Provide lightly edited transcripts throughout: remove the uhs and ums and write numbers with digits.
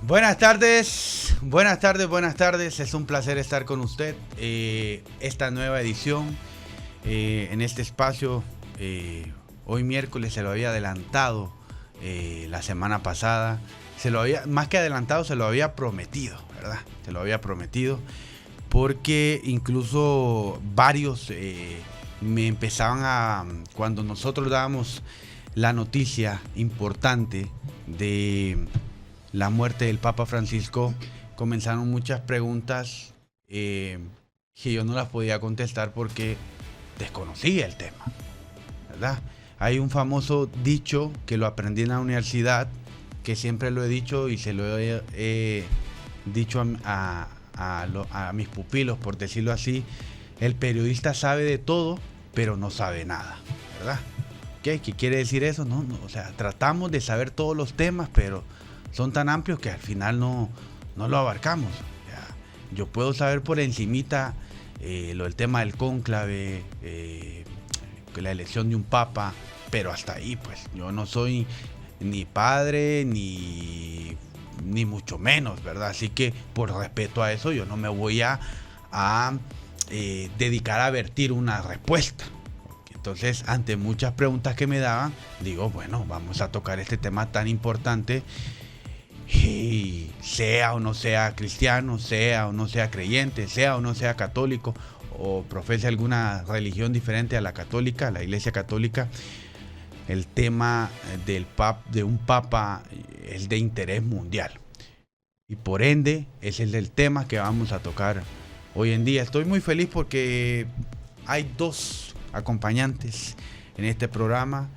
Buenas tardes, buenas tardes, buenas tardes. Es un placer estar con usted. Esta nueva edición en este espacio. Hoy miércoles se lo había adelantado la semana pasada. Más que adelantado, se lo había prometido, ¿verdad? Se lo había prometido porque incluso varios me empezaban cuando nosotros dábamos la noticia importante de la muerte del Papa Francisco, comenzaron muchas preguntas que yo no las podía contestar porque desconocía el tema, ¿verdad? Hay un famoso dicho que lo aprendí en la universidad, que siempre lo he dicho y se lo he dicho a mis pupilos, por decirlo así: el periodista sabe de todo, pero no sabe nada, ¿verdad? ¿Qué quiere decir eso? No, o sea, tratamos de saber todos los temas, pero son tan amplios que al final no lo abarcamos. Yo puedo saber por encimita lo del tema del cónclave, la elección de un papa, pero hasta ahí, pues. Yo no soy ni padre ni mucho menos, ¿verdad? Así que por respeto a eso yo no me voy a dedicar a vertir una respuesta. Entonces, ante muchas preguntas que me daban, digo, bueno, vamos a tocar este tema tan importante. Y sea o no sea cristiano, sea o no sea creyente, sea o no sea católico o profese alguna religión diferente a la católica, a la Iglesia Católica, el tema de un papa es de interés mundial. Y por ende, ese es el tema que vamos a tocar hoy en día. Estoy muy feliz porque hay dos acompañantes en este programa.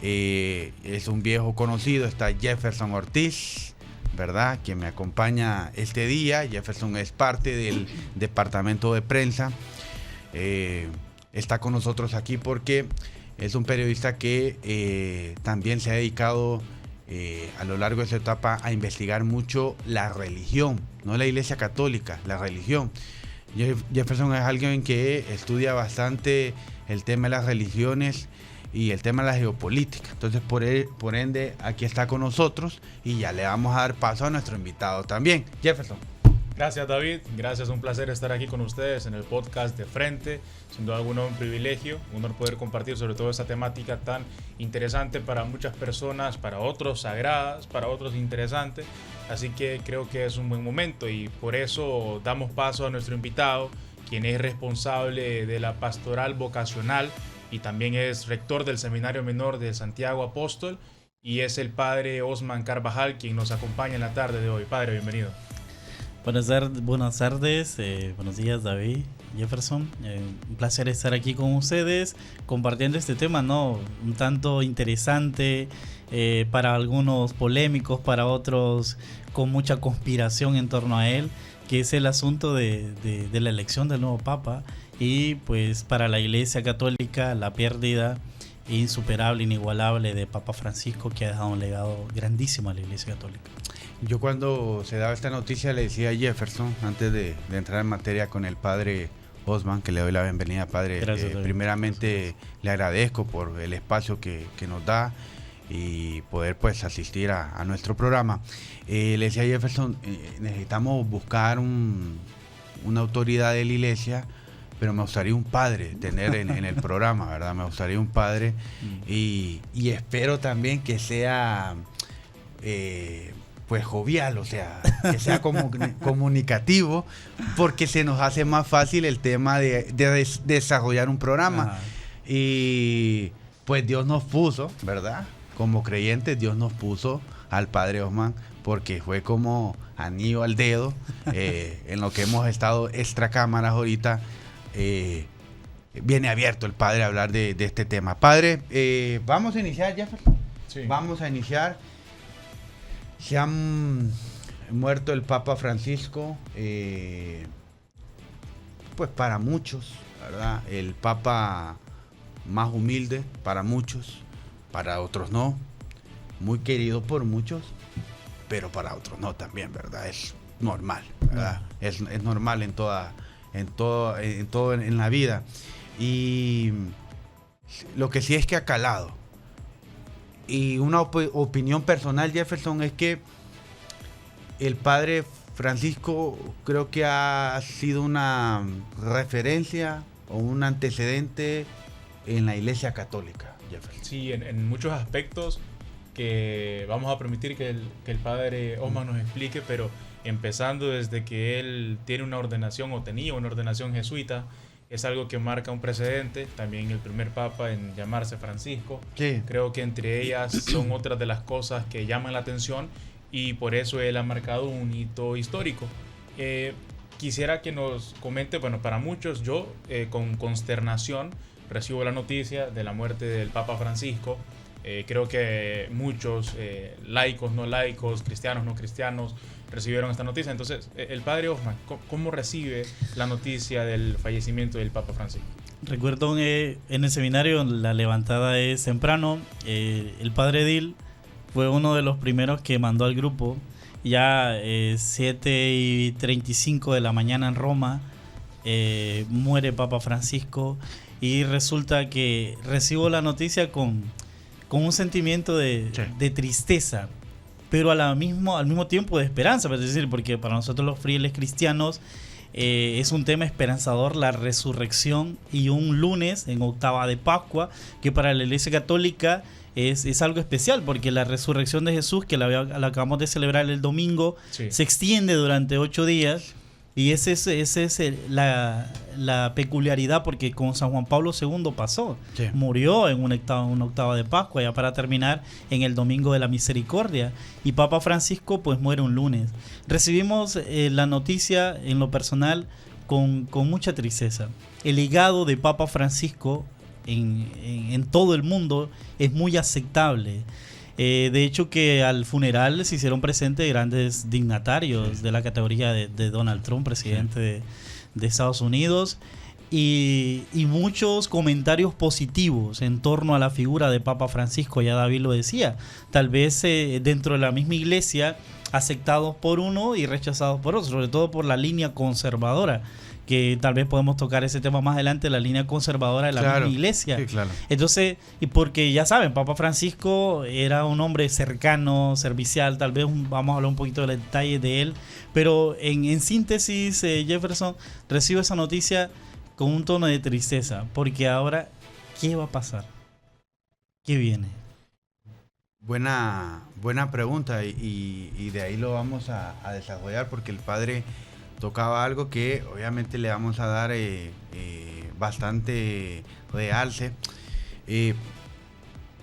Es un viejo conocido, está Jefferson Ortiz, ¿verdad?, que me acompaña este día. Jefferson es parte del departamento de prensa. Está con nosotros aquí porque es un periodista que también se ha dedicado a lo largo de su etapa a investigar mucho la religión, no la Iglesia Católica, la religión. Jefferson es alguien que estudia bastante el tema de las religiones y el tema de la geopolítica. Entonces, por ende, aquí está con nosotros y ya le vamos a dar paso a nuestro invitado también. Jefferson. Gracias, David. Gracias, un placer estar aquí con ustedes en el podcast de Frente. Sin duda alguna, un privilegio, un honor poder compartir sobre todo esta temática tan interesante para muchas personas, para otros sagradas, para otros interesantes. Así que creo que es un buen momento y por eso damos paso a nuestro invitado, quien es responsable de la pastoral vocacional y también es rector del Seminario Menor de Santiago Apóstol, y es el padre Osman Carvajal, quien nos acompaña en la tarde de hoy. Padre, bienvenido. Buenas tardes, buenos días, David, Jefferson. Un placer estar aquí con ustedes compartiendo este tema, ¿no? Un tanto interesante, para algunos polémicos, para otros con mucha conspiración en torno a él, que es el asunto de la elección del nuevo Papa. Y pues para la Iglesia Católica, la pérdida insuperable, inigualable de Papa Francisco, que ha dejado un legado grandísimo a la Iglesia Católica. Yo cuando se daba esta noticia le decía a Jefferson, antes de entrar en materia con el padre Osman, que le doy la bienvenida, padre. Gracias, primeramente le agradezco por el espacio que nos da y poder pues asistir a nuestro programa. Le decía a Jefferson, necesitamos buscar una autoridad de la iglesia, pero me gustaría un padre tener en el programa, ¿verdad? Me gustaría un padre y espero también que sea pues jovial, o sea, que sea comunicativo, porque se nos hace más fácil el tema de desarrollar un programa. Ajá. Y pues Dios nos puso, ¿verdad? Como creyentes, Dios nos puso al padre Osman, porque fue como anillo al dedo en lo que hemos estado extra cámaras ahorita. Viene abierto el padre a hablar de este tema. Padre, vamos a iniciar, Jefferson. Sí. Vamos a iniciar. Se han muerto el Papa Francisco, pues para muchos, ¿verdad? El Papa más humilde para muchos, para otros no. Muy querido por muchos, pero para otros no también, ¿verdad? Es normal, ¿verdad? Es normal en todo en la vida. Y lo que sí es que ha calado. Y una opinión personal, Jefferson, es que el padre Francisco creo que ha sido una referencia o un antecedente en la Iglesia Católica, Jefferson. Sí, en muchos aspectos que vamos a permitir que el padre Osman nos explique, pero empezando desde que él tiene una ordenación o tenía una ordenación jesuita, es algo que marca un precedente. También el primer papa en llamarse Francisco. Sí. Creo que entre ellas son otras de las cosas que llaman la atención y por eso él ha marcado un hito histórico. Quisiera que nos comente, bueno, para muchos, yo con consternación recibo la noticia de la muerte del Papa Francisco. Creo que muchos laicos, no laicos, cristianos, no cristianos, recibieron esta noticia. Entonces, el padre Osman, ¿cómo recibe la noticia del fallecimiento del Papa Francisco? Recuerdo en el seminario la levantada es temprano. El padre Edil fue uno de los primeros que mandó al grupo. Ya 7:35 de la mañana en Roma, muere Papa Francisco y resulta que recibo la noticia con un sentimiento de tristeza, pero al mismo tiempo de esperanza, es decir, porque para nosotros los fieles cristianos es un tema esperanzador la resurrección y un lunes en octava de Pascua, que para la Iglesia Católica es algo especial, porque la resurrección de Jesús, que la acabamos de celebrar el domingo, se extiende durante 8 días. Y esa es la peculiaridad, porque con San Juan Pablo II pasó. Sí. Murió en una octava de Pascua, ya para terminar en el Domingo de la Misericordia. Y Papa Francisco pues muere un lunes. Recibimos la noticia en lo personal con mucha tristeza. El legado de Papa Francisco en todo el mundo es muy aceptable. De hecho, que al funeral se hicieron presentes grandes dignatarios de la categoría de Donald Trump, presidente de Estados Unidos, y muchos comentarios positivos en torno a la figura de Papa Francisco. Ya David lo decía, tal vez dentro de la misma iglesia, aceptados por uno y rechazados por otro, sobre todo por la línea conservadora, que tal vez podemos tocar ese tema más adelante, la línea conservadora de la misma iglesia. Sí, claro. Entonces, y porque ya saben, Papa Francisco era un hombre cercano, servicial, tal vez vamos a hablar un poquito de detalles de él, pero en síntesis, Jefferson, recibo esa noticia con un tono de tristeza, porque ahora, ¿qué va a pasar? ¿Qué viene? Buena pregunta, y de ahí lo vamos a desarrollar, porque el padre tocaba algo que obviamente le vamos a dar bastante realce.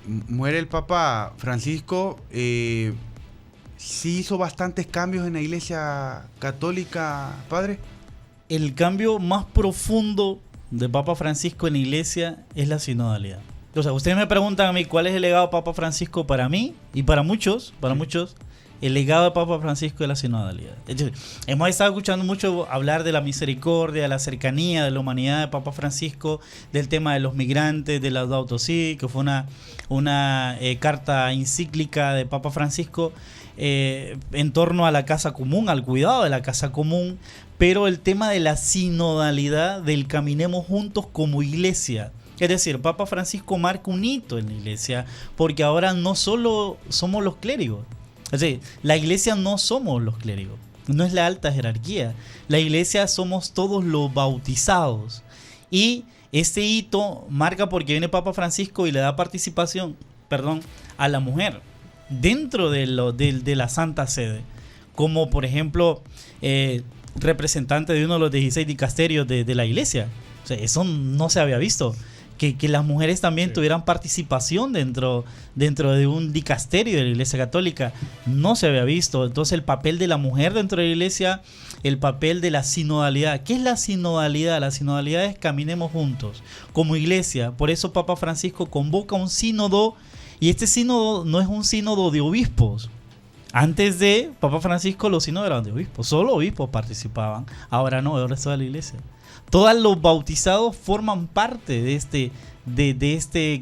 Muere el Papa Francisco, sí hizo bastantes cambios en la Iglesia Católica, padre. El cambio más profundo de Papa Francisco en la Iglesia es la sinodalidad. O sea, ustedes me preguntan a mí cuál es el legado de Papa Francisco para mí y para muchos. El legado de Papa Francisco es la sinodalidad. Hemos estado escuchando mucho hablar de la misericordia, de la cercanía de la humanidad de Papa Francisco, del tema de los migrantes, de Laudato Si, que fue una carta encíclica de Papa Francisco en torno a la casa común, al cuidado de la casa común, pero el tema de la sinodalidad, del caminemos juntos como iglesia. Es decir, Papa Francisco marca un hito en la iglesia, porque ahora no solo somos los clérigos. Es decir, la iglesia no somos los clérigos, no es la alta jerarquía. La iglesia somos todos los bautizados. Y este hito marca porque viene Papa Francisco y le da participación, a la mujer dentro de la Santa Sede. Como por ejemplo, representante de uno de los 16 dicasterios de la iglesia. O sea, eso no se había visto. Que las mujeres también tuvieran participación dentro de un dicasterio de la Iglesia Católica, no se había visto. Entonces el papel de la mujer dentro de la Iglesia, el papel de la sinodalidad. ¿Qué es la sinodalidad? La sinodalidad es caminemos juntos como iglesia. Por eso Papa Francisco convoca un sínodo, y este sínodo no es un sínodo de obispos. Antes de Papa Francisco los sínodos eran de obispos, solo obispos participaban. Ahora no, ahora es toda la iglesia. Todos los bautizados forman parte de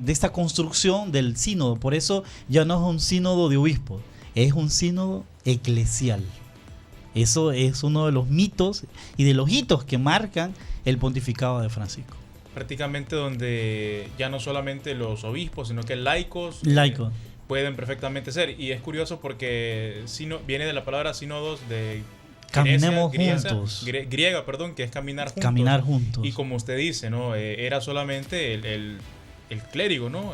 esta construcción del sínodo. Por eso ya no es un sínodo de obispos, es un sínodo eclesial. Eso es uno de los mitos y de los hitos que marcan el pontificado de Francisco. Prácticamente donde ya no solamente los obispos, sino que laicos pueden perfectamente ser. Y es curioso porque viene de la palabra sínodos de caminemos Grecia, juntos. Griega, perdón, que es caminar juntos. Caminar juntos. Y como usted dice, ¿no? Era solamente el clérigo, ¿no?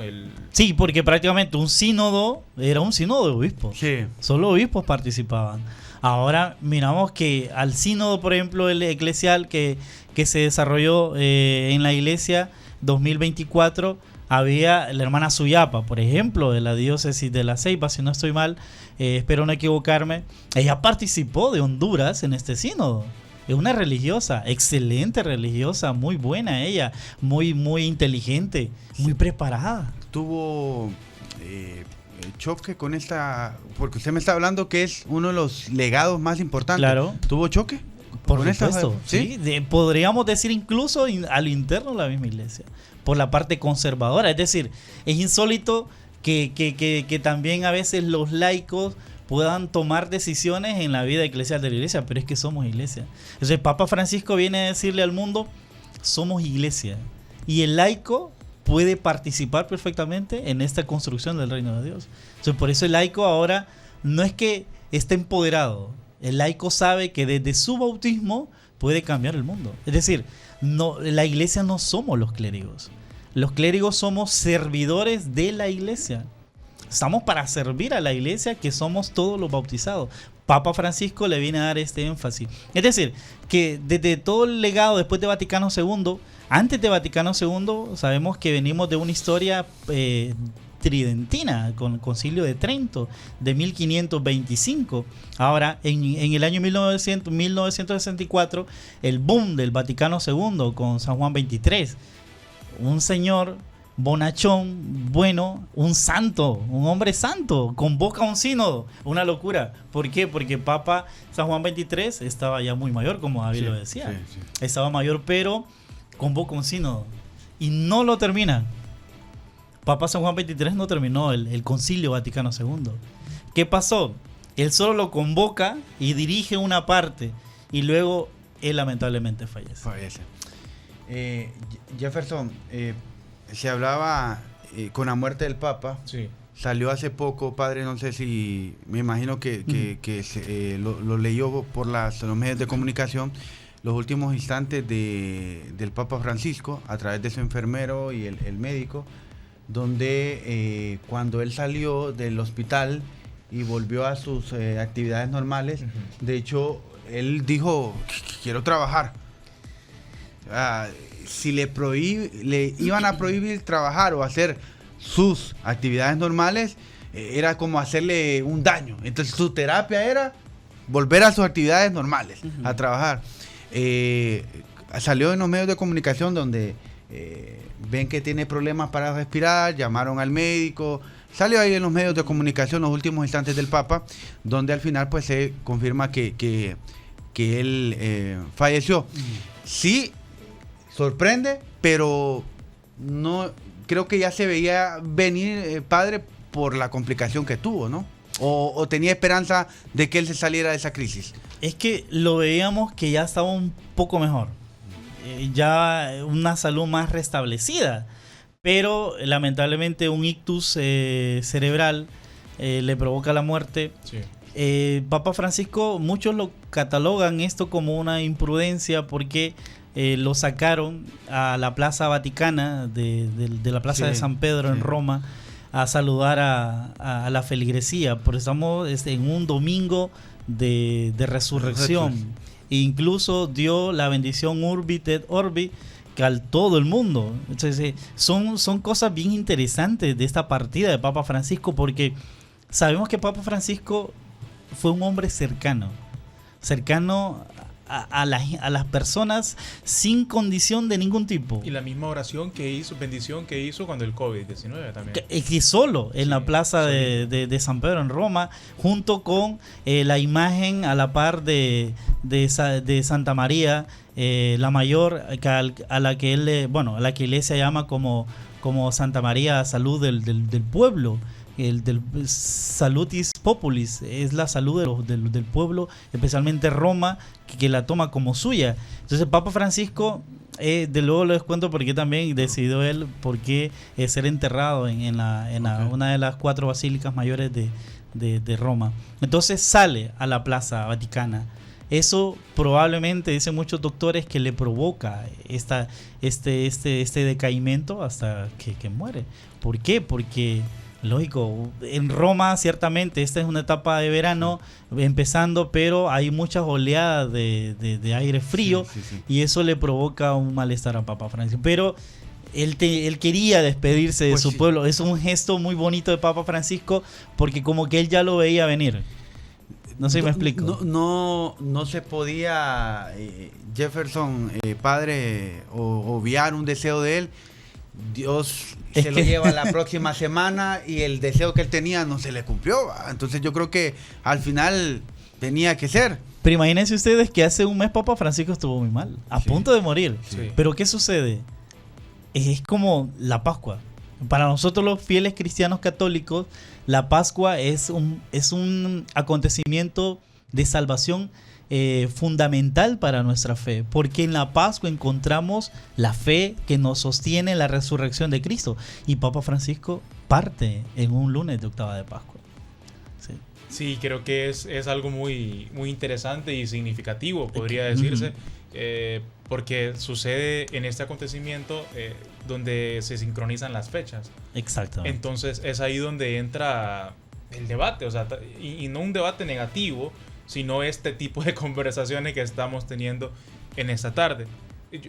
Sí, porque prácticamente un sínodo era un sínodo de obispos. Sí. Solo obispos participaban. Ahora miramos que al sínodo, por ejemplo, el eclesial que se desarrolló en la iglesia 2024, había la hermana Suyapa, por ejemplo, de la diócesis de La Ceiba, si no estoy mal, espero no equivocarme. Ella participó de Honduras en este sínodo. Es una religiosa, excelente religiosa, muy buena ella, muy inteligente, muy preparada. Tuvo choque con esta, porque usted me está hablando que es uno de los legados más importantes. Claro. ¿Tuvo choque? Por con supuesto, esta, ¿sí? Podríamos decir incluso a lo interno de la misma iglesia, por la parte conservadora. Es decir, es insólito que también a veces los laicos puedan tomar decisiones en la vida eclesial de la iglesia, pero es que somos iglesia. Entonces el Papa Francisco viene a decirle al mundo, somos iglesia, y el laico puede participar perfectamente en esta construcción del reino de Dios. Entonces por eso el laico ahora no es que esté empoderado, el laico sabe que desde su bautismo puede cambiar el mundo. Es decir, no, la iglesia no somos los clérigos. Los clérigos somos servidores de la iglesia. Estamos para servir a la iglesia, que somos todos los bautizados. Papa Francisco le viene a dar este énfasis. Es decir, que desde todo el legado después de Vaticano II, antes de Vaticano II, sabemos que venimos de una historia tridentina, con el Concilio de Trento de 1525. Ahora, en el año 1964, el boom del Vaticano II con San Juan XXIII. Un señor bonachón, bueno, un santo, un hombre santo, convoca un sínodo, una locura. ¿Por qué? Porque Papa San Juan XXIII estaba ya muy mayor, como David lo decía. Sí. Estaba mayor, pero convoca un sínodo y no lo termina. Papa San Juan XXIII no terminó el Concilio Vaticano II. ¿Qué pasó? Él solo lo convoca y dirige una parte, y luego él lamentablemente fallece. Jefferson, se hablaba con la muerte del Papa. Sí. Salió hace poco, padre, no sé si, me imagino que lo leyó por los medios de comunicación, los últimos instantes del Papa Francisco a través de su enfermero y el médico, donde cuando él salió del hospital y volvió a sus actividades normales, de hecho, él dijo, quiero trabajar. Si le iban a prohibir trabajar o hacer sus actividades normales, era como hacerle un daño. Entonces su terapia era volver a sus actividades normales, a trabajar. Salió en los medios de comunicación donde ven que tiene problemas para respirar, llamaron al médico. Salió ahí en los medios de comunicación los últimos instantes del Papa, donde al final pues se confirma que él falleció. Sí, sorprende, pero no creo que ya se veía venir, padre, por la complicación que tuvo, ¿no? O tenía esperanza de que él se saliera de esa crisis. Es que lo veíamos que ya estaba un poco mejor, ya una salud más restablecida, pero lamentablemente un ictus cerebral le provoca la muerte. Sí. Papa Francisco, muchos lo catalogan esto como una imprudencia porque lo sacaron a la Plaza Vaticana de la Plaza de San Pedro en Roma a saludar a la feligresía, porque estamos en un domingo de resurrección. E incluso dio la bendición Urbi et Orbi a todo el mundo. Entonces, son cosas bien interesantes de esta partida de Papa Francisco, porque sabemos que Papa Francisco fue un hombre cercano a las personas sin condición de ningún tipo. Y la misma oración que hizo, bendición que hizo cuando el COVID-19 también. Que solo en la plaza de San Pedro en Roma, junto con la imagen a la par de Santa María, la mayor, a la que él, a la que Iglesia llama como Santa María Salud del pueblo. el del salutis populis, es la salud del pueblo, especialmente Roma, que la toma como suya. Entonces Papa Francisco, de luego les cuento por qué también decidió él por qué ser enterrado en una de las 4 basílicas mayores de Roma. Entonces sale a la Plaza Vaticana. Eso probablemente, dicen muchos doctores, que le provoca este decaimiento hasta que muere. ¿Por qué? Porque, lógico, en Roma ciertamente esta es una etapa de verano empezando, pero hay muchas oleadas de aire frío, sí. Y eso le provoca un malestar a Papa Francisco. Pero él quería despedirse de su pueblo. Es un gesto muy bonito de Papa Francisco porque como que él ya lo veía venir. No sé si me explico. No se podía, Jefferson, padre, obviar un deseo de él. Dios se lo lleva la próxima semana y el deseo que él tenía no se le cumplió. Entonces yo creo que al final tenía que ser. Pero imagínense ustedes que hace un mes Papa Francisco estuvo muy mal, a punto de morir. Sí. Pero ¿qué sucede? Es como la Pascua. Para nosotros los fieles cristianos católicos, la Pascua es un acontecimiento de salvación fundamental para nuestra fe, porque en la Pascua encontramos la fe que nos sostiene la resurrección de Cristo, y Papa Francisco parte en un lunes de octava de Pascua. Sí, creo que es algo muy, muy interesante y significativo, podría decirse, porque sucede en este acontecimiento donde se sincronizan las fechas. Exactamente. Entonces es ahí donde entra el debate, o sea, y no un debate negativo, sino este tipo de conversaciones que estamos teniendo en esta tarde.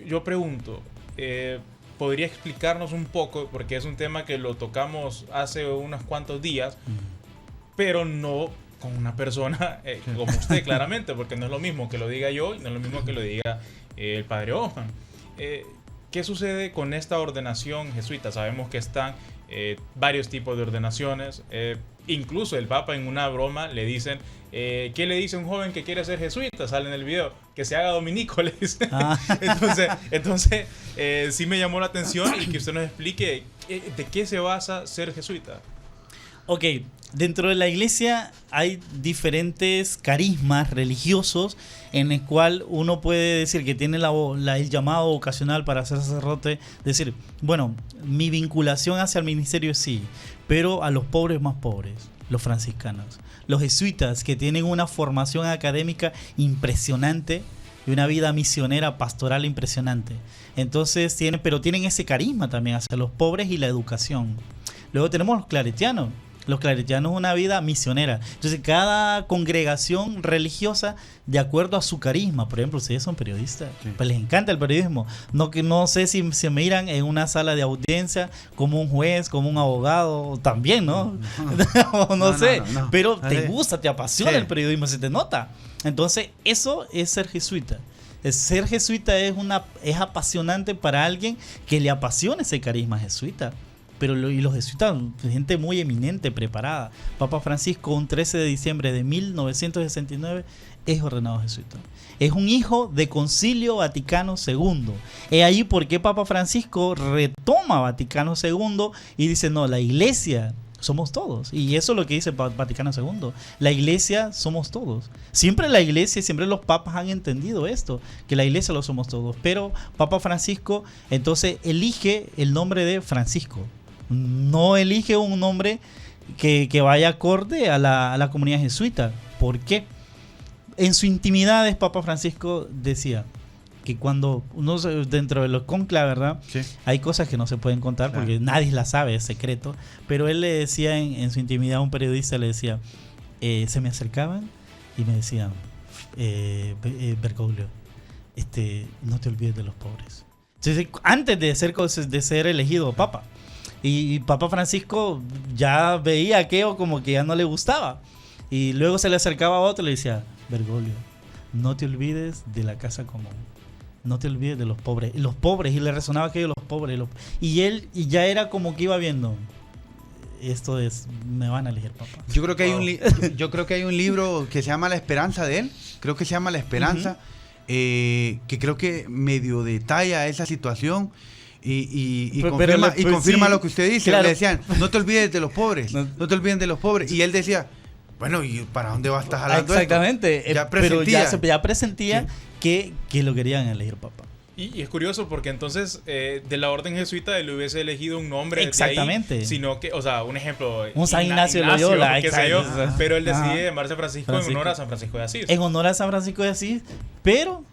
Yo pregunto, ¿podría explicarnos un poco? Porque es un tema que lo tocamos hace unos cuantos días, pero no con una persona como usted, claramente, porque no es lo mismo que lo diga yo y no es lo mismo que lo diga el padre Oman. ¿Qué sucede con esta ordenación jesuita? Sabemos que están varios tipos de ordenaciones. Incluso el Papa, en una broma, le dicen, ¿qué le dice a un joven que quiere ser jesuita? Sale en el video, que se haga dominico, le dice. Entonces sí me llamó la atención y que usted nos explique de qué se basa ser jesuita. Ok, dentro de la iglesia hay diferentes carismas religiosos en el cual uno puede decir que tiene el llamado vocacional para ser sacerdote, decir, bueno, mi vinculación hacia el ministerio sí, pero a los pobres más pobres, los franciscanos, los jesuitas, que tienen una formación académica impresionante y una vida misionera pastoral impresionante. Entonces tienen ese carisma también hacia los pobres y la educación. Luego tenemos los claretianos. Los claretianos, una vida misionera. Entonces cada congregación religiosa, de acuerdo a su carisma, por ejemplo, ustedes son periodistas, pues les encanta el periodismo. No sé si se miran en una sala de audiencia como un juez, como un abogado, también, ¿no? No sé, pero te gusta, te apasiona el periodismo, se te nota. Entonces eso es ser jesuita. Ser jesuita es apasionante para alguien que le apasiona ese carisma jesuita. Pero los jesuitas, gente muy eminente, preparada. Papa Francisco, un 13 de diciembre de 1969, es ordenado jesuita. Es un hijo de Concilio Vaticano II. Es ahí porque Papa Francisco retoma Vaticano II y dice, no, la iglesia somos todos. Y eso es lo que dice Vaticano II. La iglesia somos todos. Siempre la iglesia, siempre los papas han entendido esto, que la iglesia lo somos todos. Pero Papa Francisco entonces elige el nombre de Francisco. No elige un nombre que vaya acorde a la comunidad jesuita. ¿Por qué? En su intimidad, Papa Francisco decía que cuando uno dentro de los conclaves, ¿verdad? Sí. Hay cosas que no se pueden contar porque nadie las sabe, es secreto. Pero él le decía en su intimidad a un periodista, le decía, se me acercaban y me decían, Bergoglio, no te olvides de los pobres. Entonces, antes de ser elegido papa. Y Papa Francisco ya veía aquello como que ya no le gustaba. Y luego se le acercaba a otro y le decía, Bergoglio, no te olvides de la casa común. No te olvides de los pobres. Y le resonaba aquello de los pobres. Y él ya era como que iba viendo, esto es, me van a elegir papa. Yo creo que hay un libro que se llama La Esperanza de él. Creo que se llama La Esperanza. Que creo que medio detalla esa situación. y Pero confirma sí, lo que usted dice. claro. Le decían, no te olvides de los pobres, No. no te olvides de los pobres. Y él decía, bueno, ¿y para dónde va a estar jalando Exactamente, esto? Ya pero presentía. ya presentía que lo querían elegir papa. Y es curioso porque entonces de la orden jesuita él hubiese elegido un nombre Exactamente. de ahí, sino que, o sea, un ejemplo, Un San Ignacio de Loyola, qué sé yo, exacto. pero él decidía Ajá. llamarse Francisco en honor a San Francisco de Asís. En honor a San Francisco de Asís, pero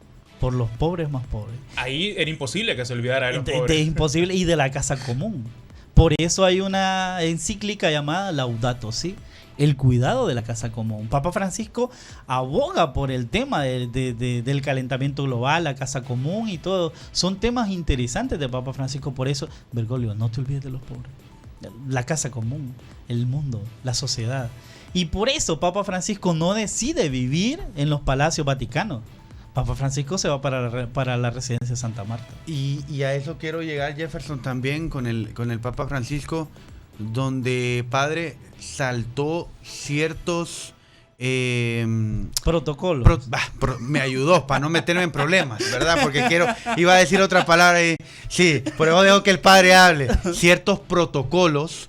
por los pobres más pobres. Ahí era imposible que se olvidara de los De pobres. imposible y de la casa común. Por eso hay una encíclica llamada Laudato Si, el cuidado de la casa común. Papa Francisco aboga por el tema del calentamiento global, la casa común y todo. Son temas interesantes de Papa Francisco. Por eso, Bergoglio, no te olvides de los pobres. La casa común, el mundo, la sociedad. Y por eso Papa Francisco no decide vivir en los palacios vaticanos. Papa Francisco se va para la residencia de Santa Marta. Y a eso quiero llegar, Jefferson, también con el Papa Francisco, donde, padre, saltó ciertos Protocolos. me ayudó para no meterme en problemas, ¿verdad? Porque iba a decir otra palabra y sí, por eso dejo que el padre hable. Ciertos protocolos,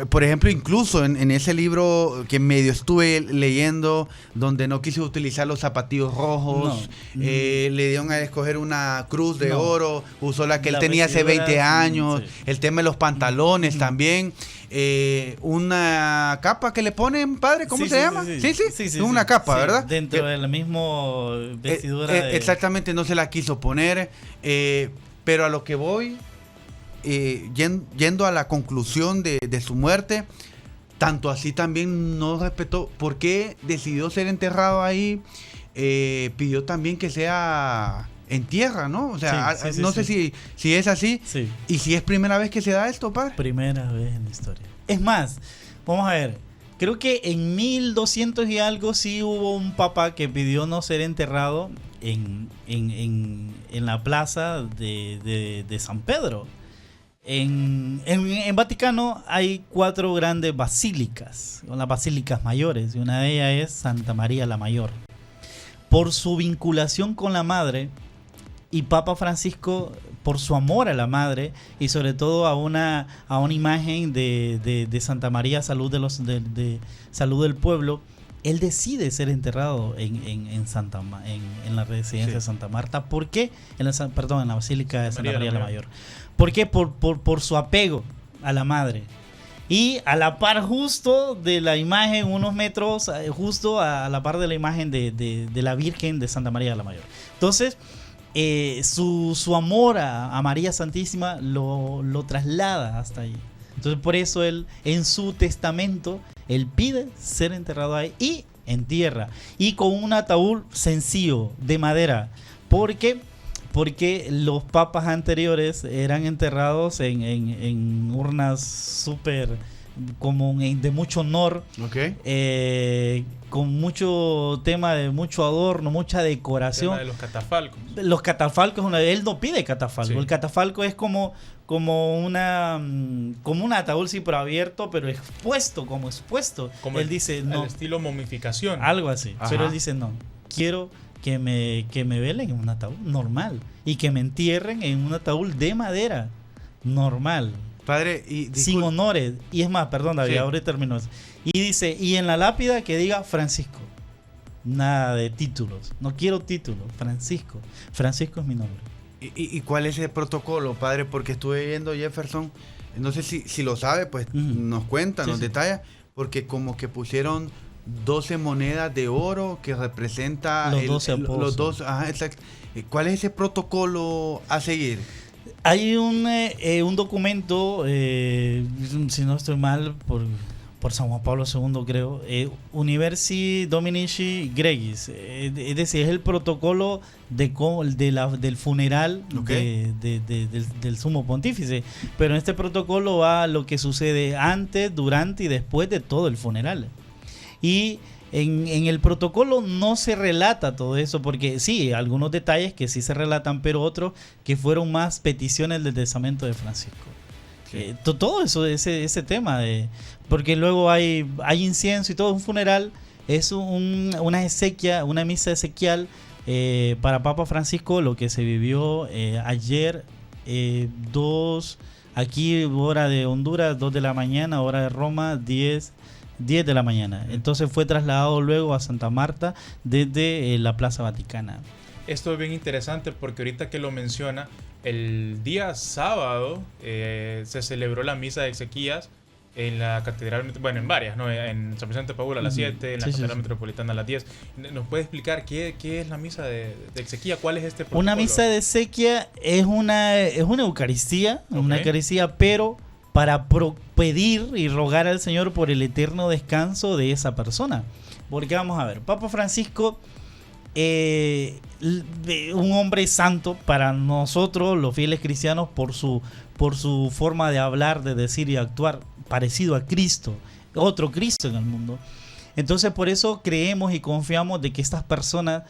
por ejemplo, incluso en ese libro que medio estuve leyendo, donde no quise utilizar los zapatillos rojos, No. le dieron a escoger una cruz de No. oro, usó la que él La tenía hace vestidura, 20 años, sí. el tema de los pantalones también, una capa que le ponen, padre, ¿cómo Sí, se sí, llama? sí, Sí, sí. sí, Sí, una sí. capa, Sí, ¿verdad? Dentro Que- de la misma vestidura. exactamente, no se la quiso poner, pero a lo que voy, yendo a la conclusión de su muerte, tanto así también no respetó. ¿Por qué decidió ser enterrado ahí? Pidió también que sea en tierra, ¿no? O sea, Sí, no sé si es así. Sí, ¿Y si es primera vez que se da esto, padre? primera vez en la historia. Es más, vamos a ver. Creo que en 1200 y algo sí hubo un papa que pidió no ser enterrado en la plaza de San Pedro. En Vaticano hay 4 grandes basílicas, las basílicas mayores, y una de ellas es Santa María la Mayor. Por su vinculación con la Madre, y Papa Francisco, por su amor a la Madre, y sobre todo a una imagen de Santa María, salud salud del pueblo, él decide ser enterrado en la residencia de Santa Marta. ¿Por qué? En la Basílica de Santa María la Mayor. ¿Por qué? Por su apego a la Madre. Y a la par justo de la imagen, unos metros, justo a la par de la imagen de la Virgen de Santa María la Mayor. Entonces, su amor a María Santísima lo traslada hasta ahí. Entonces, por eso él, en su testamento, él pide ser enterrado ahí y en tierra. Y con un ataúd sencillo, de madera. Porque los papas anteriores eran enterrados en urnas súper de mucho honor, con mucho tema de mucho adorno, mucha decoración. El tema de los catafalcos. Los catafalcos, él no pide catafalco. Sí. El catafalco es como un ataúd, sí, pero abierto, pero expuesto. Como él dice, no, el estilo momificación. algo así. Ajá. Pero él dice, no, quiero que me velen en un ataúd normal y que me entierren en un ataúd de madera normal, Padre, sin honores. Y es más, perdón, David, Sí. ahora termino eso. Y dice, y en la lápida que diga Francisco. Nada de títulos. No quiero títulos. Francisco. Francisco es mi nombre. ¿Y cuál es el protocolo, padre? Porque estuve viendo, Jefferson, no sé si lo sabe, pues Ujú. nos cuenta, Sí, nos sí. detalla, porque como que pusieron 12 monedas de oro que representa Los 12 apóstoles. los dos, ajá, exacto. ¿Cuál es ese protocolo a seguir? Hay un documento, si no estoy mal, por San Juan Pablo II, creo, Universi Dominici Gregis, es decir, es el protocolo del funeral Ok. del sumo pontífice. Pero en este protocolo va lo que sucede antes, durante y después de todo el funeral. Y en el protocolo no se relata todo eso, porque sí, algunos detalles que sí se relatan, pero otros que fueron más peticiones del testamento de Francisco. Sí. Todo eso, ese tema porque luego hay incienso y todo. Un funeral es una exequia, una misa exequial Para Papa Francisco lo que se vivió ayer, aquí hora de Honduras, 2 de la mañana, hora de Roma, 10 de la mañana. Entonces fue trasladado luego a Santa Marta desde la Plaza Vaticana. Esto es bien interesante porque ahorita que lo menciona, el día sábado se celebró la misa de exequias en la catedral, bueno, en varias, ¿no? En San Vicente de Paúl a las 7, en la catedral metropolitana a las 10. ¿Nos puede explicar qué es la misa de exequía? ¿Cuál es este protocolo? Una misa de exequia es una Eucaristía, una Eucaristía, pero para pedir y rogar al Señor por el eterno descanso de esa persona. Porque vamos a ver, Papa Francisco, un hombre santo para nosotros, los fieles cristianos, por su forma de hablar, de decir y actuar, parecido a Cristo, otro Cristo en el mundo. Entonces por eso creemos y confiamos de que estas personas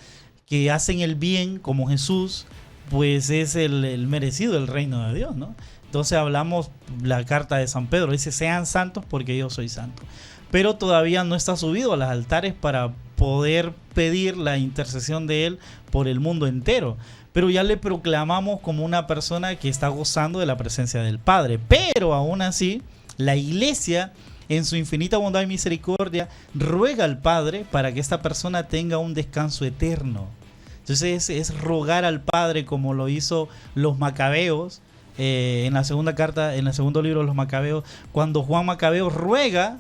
que hacen el bien como Jesús, pues es el merecido del reino de Dios, ¿no? Entonces hablamos la carta de San Pedro, dice sean santos porque yo soy santo. Pero todavía no está subido a los altares para poder pedir la intercesión de él por el mundo entero. Pero ya le proclamamos como una persona que está gozando de la presencia del Padre. Pero aún así, la Iglesia, en su infinita bondad y misericordia, ruega al Padre para que esta persona tenga un descanso eterno. Entonces es rogar al Padre como lo hizo los Macabeos, en la segunda carta, en el segundo libro de los Macabeos, cuando Juan Macabeo ruega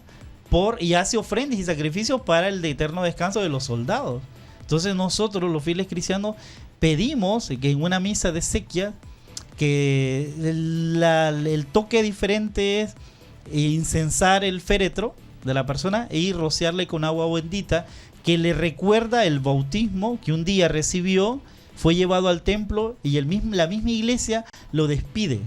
y hace ofrendas y sacrificios para el eterno descanso de los soldados. Entonces nosotros, los fieles cristianos, pedimos que en una misa de exequia, que el toque diferente es incensar el féretro de la persona y rociarle con agua bendita que le recuerda el bautismo que un día recibió, fue llevado al templo y la misma iglesia lo despide.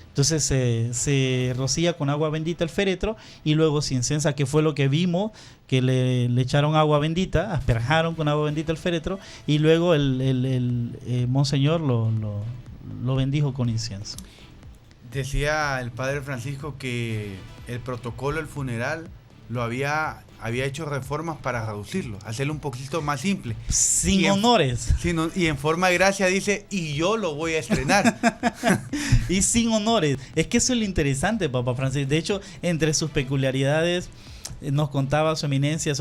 Entonces se rocía con agua bendita el féretro y luego se incensa, que fue lo que vimos, que le echaron agua bendita, asperjaron con agua bendita el féretro y luego el monseñor lo bendijo con incienso. Decía el padre Francisco que el protocolo del funeral lo había hecho reformas para reducirlo, hacerlo un poquito más simple. Sin honores. Y en forma de gracia dice, y yo lo voy a estrenar. Y sin honores. Es que eso es lo interesante, Papa Francisco. De hecho, entre sus peculiaridades, nos contaba su eminencia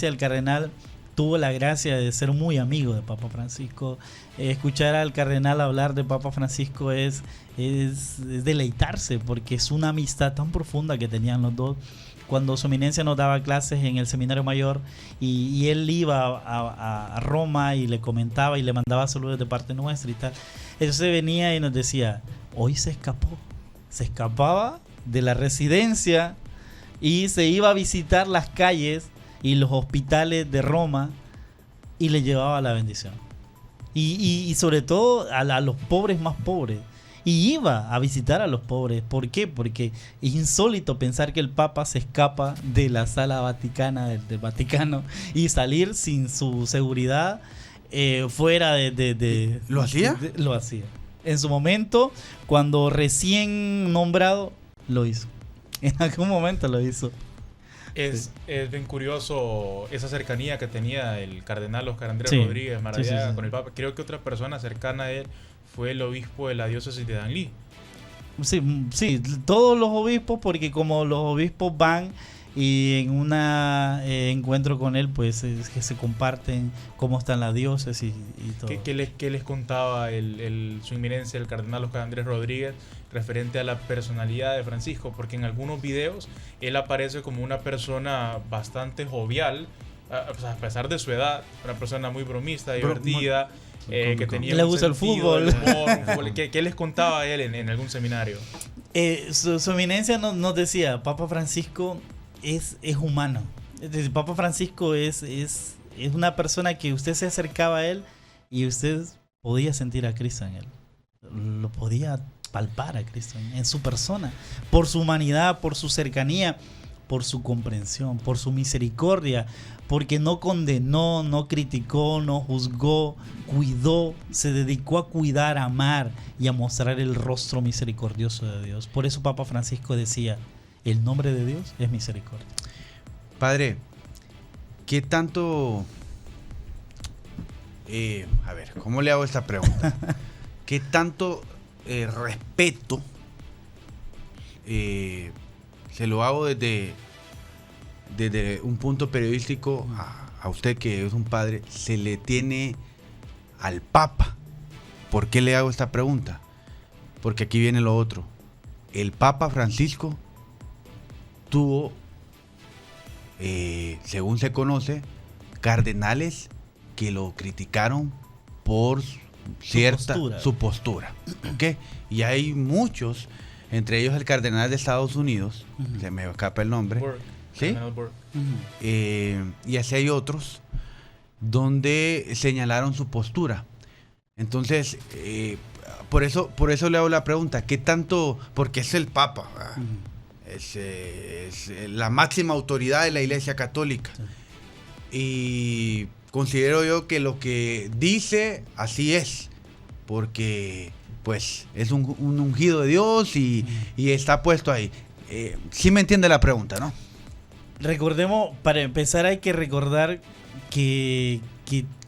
el cardenal tuvo la gracia de ser muy amigo de Papa Francisco. Escuchar al cardenal hablar de Papa Francisco es deleitarse, porque es una amistad tan profunda que tenían los dos. Cuando su eminencia nos daba clases en el seminario mayor y él iba a Roma y le comentaba y le mandaba saludos de parte nuestra y tal, entonces venía y nos decía, hoy se escapaba de la residencia y se iba a visitar las calles y los hospitales de Roma y le llevaba la bendición y sobre todo a los pobres más pobres. Y iba a visitar a los pobres. ¿Por qué? Porque es insólito pensar que el Papa se escapa de la sala vaticana del Vaticano y salir sin su seguridad fuera de ¿Lo hacía? Lo hacía. En su momento, cuando recién nombrado, lo hizo. En algún momento lo hizo. Es bien curioso esa cercanía que tenía el cardenal Oscar Andrés Rodríguez Maradiaga con el Papa. Creo que otra persona cercana a él fue el obispo de la diócesis de Danlí. Sí, todos los obispos, porque como los obispos van y en un encuentro con él, pues es que se comparten cómo está en la diócesis y todo. ¿Qué les contaba su eminencia, el cardenal Oscar Andrés Rodríguez, referente a la personalidad de Francisco? Porque en algunos videos él aparece como una persona bastante jovial, a pesar de su edad, una persona muy bromista, divertida, que tenía le gusta el fútbol. ¿Qué les contaba él en algún seminario? Su eminencia nos decía, Papa Francisco es humano. Es decir, Papa Francisco es una persona que usted se acercaba a él y usted podía sentir a Cristo en él. Lo podía palpar a Cristo en su persona, por su humanidad, por su cercanía, por su comprensión, por su misericordia, porque no condenó, no criticó, no juzgó, cuidó, se dedicó a cuidar, a amar y a mostrar el rostro misericordioso de Dios. Por eso Papa Francisco decía, el nombre de Dios es misericordia. Padre, ¿qué tanto A ver, ¿cómo le hago esta pregunta? ¿Qué tanto respeto se lo hago desde un punto periodístico a usted, que es un padre, se le tiene al Papa? ¿Por qué le hago esta pregunta? Porque aquí viene lo otro. El Papa Francisco tuvo, según se conoce, cardenales que lo criticaron por su postura. ¿Okay? Y hay muchos, entre ellos el cardenal de Estados Unidos, se me escapa el nombre, ¿sí? Y así hay otros donde señalaron su postura. Entonces, por eso le hago la pregunta, ¿qué tanto? Porque es el Papa, es la máxima autoridad de la Iglesia Católica. Y considero yo que lo que dice, así es, porque pues es un ungido de Dios y está puesto ahí. Sí me entiende la pregunta, ¿no? Recordemos, para empezar hay que recordar que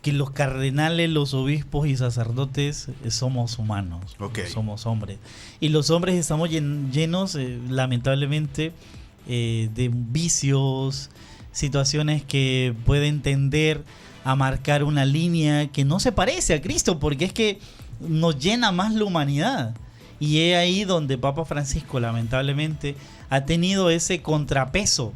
los cardenales, los obispos y sacerdotes somos humanos, somos hombres. Y los hombres estamos llenos, lamentablemente, de vicios, situaciones que pueden tender a marcar una línea que no se parece a Cristo, porque es que nos llena más la humanidad. Y es ahí donde Papa Francisco, lamentablemente, ha tenido ese contrapeso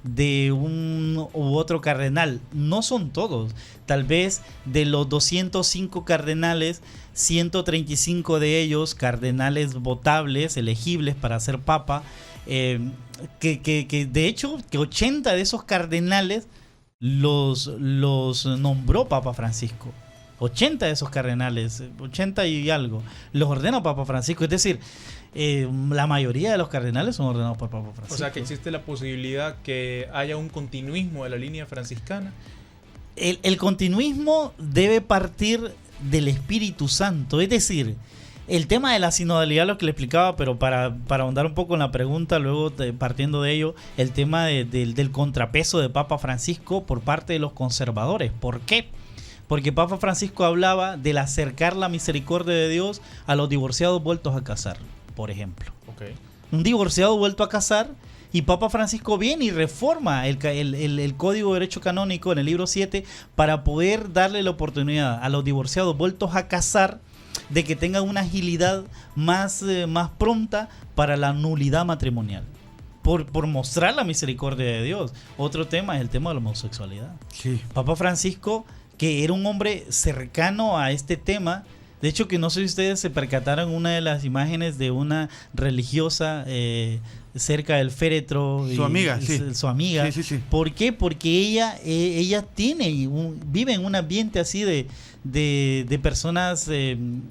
de un u otro cardenal. No son todos. Tal vez de los 205 cardenales, 135 de ellos cardenales votables, elegibles para ser papa, que de hecho que 80 de esos cardenales los nombró Papa Francisco. 80 de esos cardenales, 80 y algo, los ordenó Papa Francisco. Es decir, la mayoría de los cardenales son ordenados por Papa Francisco. O sea, que existe la posibilidad que haya un continuismo de la línea franciscana. El continuismo debe partir del Espíritu Santo. Es decir, el tema de la sinodalidad, lo que le explicaba, pero para ahondar un poco en la pregunta, luego partiendo de ello, el tema del contrapeso de Papa Francisco por parte de los conservadores. ¿Por qué? Porque Papa Francisco hablaba del acercar la misericordia de Dios a los divorciados vueltos a casar, por ejemplo. Okay. Un divorciado vuelto a casar, y Papa Francisco viene y reforma el Código de Derecho Canónico en el libro 7 para poder darle la oportunidad a los divorciados vueltos a casar de que tengan una agilidad más pronta para la nulidad matrimonial. Por mostrar la misericordia de Dios. Otro tema es el tema de la homosexualidad. Sí. Papa Francisco, que era un hombre cercano a este tema. De hecho, que no sé si ustedes se percataron una de las imágenes de una religiosa cerca del féretro. Su amiga, sí. Su amiga. Sí, sí, sí. ¿Por qué? Porque ella vive en un ambiente así de personas del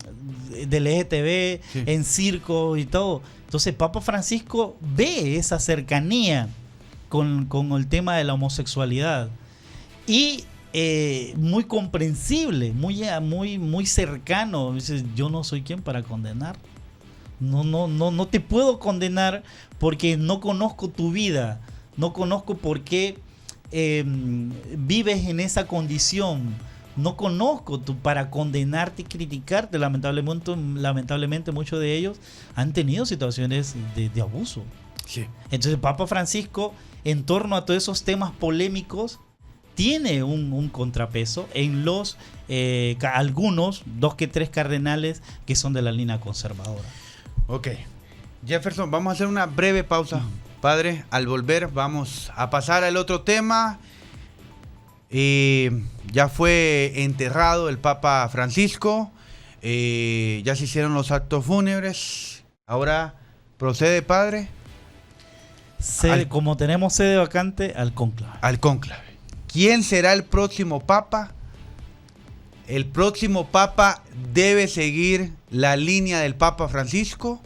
LGTB, sí, en circo y todo. Entonces, Papa Francisco ve esa cercanía con el tema de la homosexualidad. Y muy comprensible, muy cercano. Dices, yo no soy quien para condenar. No te puedo condenar porque no conozco tu vida, no conozco por qué vives en esa condición, no conozco para condenarte y criticarte. Lamentablemente muchos de ellos han tenido situaciones de abuso. Sí. Entonces Papa Francisco, en torno a todos esos temas polémicos, tiene un contrapeso en los algunos, 2 que 3 cardenales que son de la línea conservadora. Ok. Jefferson, vamos a hacer una breve pausa, padre. Al volver vamos a pasar al otro tema. Ya fue enterrado el Papa Francisco. Ya se hicieron los actos fúnebres. Ahora procede, padre. Como tenemos sede vacante, al cónclave. Al cónclave. ¿Quién será el próximo papa? El próximo papa debe seguir la línea del Papa Francisco.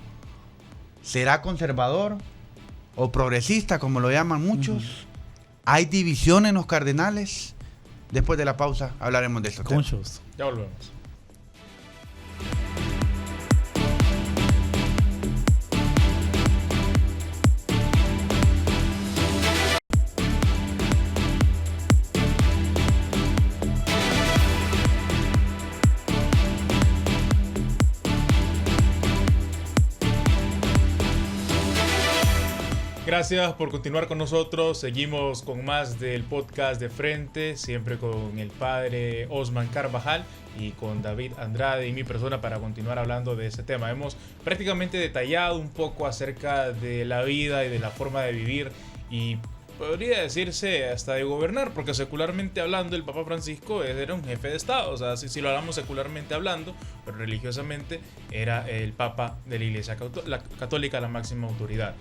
¿Será conservador o progresista, como lo llaman muchos? ¿Hay división en los cardenales? Después de la pausa hablaremos de esto. Con mucho gusto. Ya volvemos. Gracias por continuar con nosotros. Seguimos con más del podcast de Frente, siempre con el padre Osman Carvajal y con David Andrade y mi persona para continuar hablando de ese tema. Hemos prácticamente detallado un poco acerca de la vida y de la forma de vivir y podría decirse hasta de gobernar, porque secularmente hablando el Papa Francisco era un jefe de Estado, o sea, si lo hablamos secularmente hablando, pero religiosamente era el Papa de la Iglesia Católica, la máxima autoridad.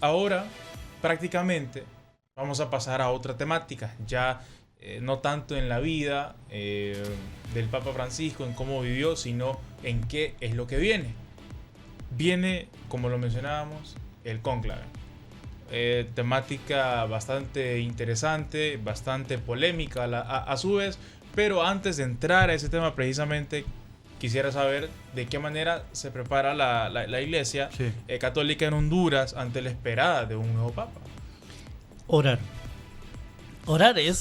Ahora prácticamente vamos a pasar a otra temática, ya no tanto en la vida del Papa Francisco, en cómo vivió, sino en qué es lo que viene. Viene, como lo mencionábamos, el cónclave. Temática bastante interesante, bastante polémica a su vez, pero antes de entrar a ese tema precisamente quisiera saber de qué manera se prepara la Iglesia católica en Honduras ante la esperada de un nuevo Papa. Orar, es